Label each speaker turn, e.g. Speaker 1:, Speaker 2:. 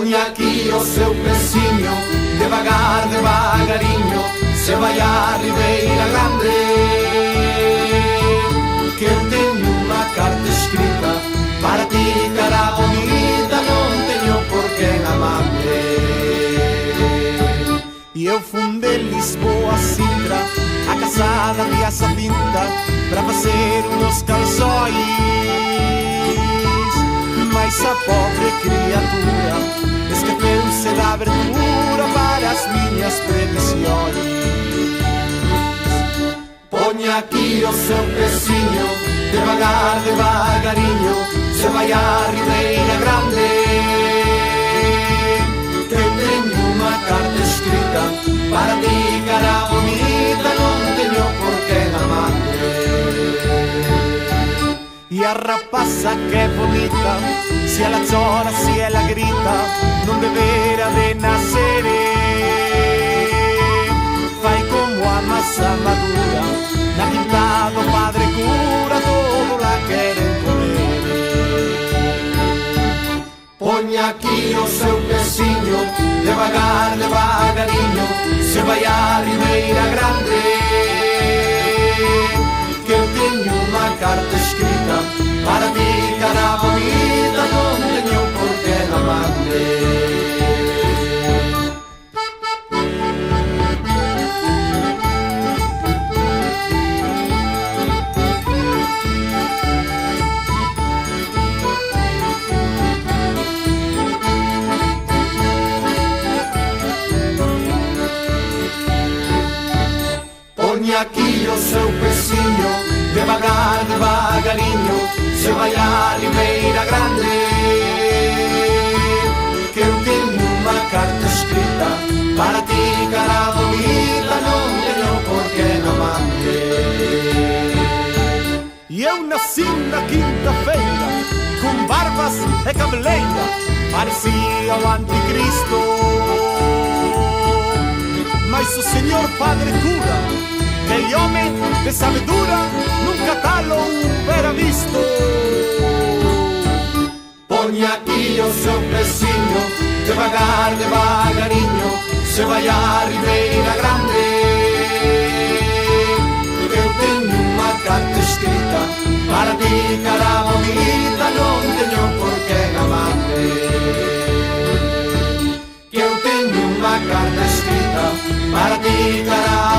Speaker 1: Ponha aqui o seu precinho, devagar, devagarinho, se vai à Ribeira Grande, que eu tenho uma carta escrita para ti, cara bonita, não tenho por quem amar-me. E eu fundei Lisboa, Sintra, a caçada de essa pinta, para fazer uns calções. Mas a pobre criatura esqueceu-se da abertura para as minhas previsões. Ponha aqui o seu precinho, devagar, devagarinho, se vai à Ribeira Grande, que eu tenho uma carta escrita para ti, cara bonita, não tenho por quem amar-te. E a rapaza que é bonita, se ela chora, se ela grita, não deverá de nascer. Vai como a massa madura, na quinta do Padre Cura, todo lá querem comer. Ponha aqui o seu pezinho, devagar, devagarinho, se vai à Ribeira Grande, que eu tenho uma carta escrita para ti, cara bonita, não tenho por que amar-te. Ponha aqui o seu pezinho, devagar, devagarinho, se vai à Ribeira Grande, que eu tenho uma carta escrita para ti, cara bonita, não tenho por que amar-te. E eu nasci na quinta-feira, com barbas e cabeleira, parecia o anticristo. Mas o senhor Padre Cura, aquele homem de sabedoria, nunca tal hubiera visto. Ponha aqui o seu pezinho, devagar, devagarinho, se vai à Ribeira Grande, que eu tenho uma carta escrita para ti, cara bonita, não tenho por que amar-te. Que eu tenho uma carta escrita para ti, cara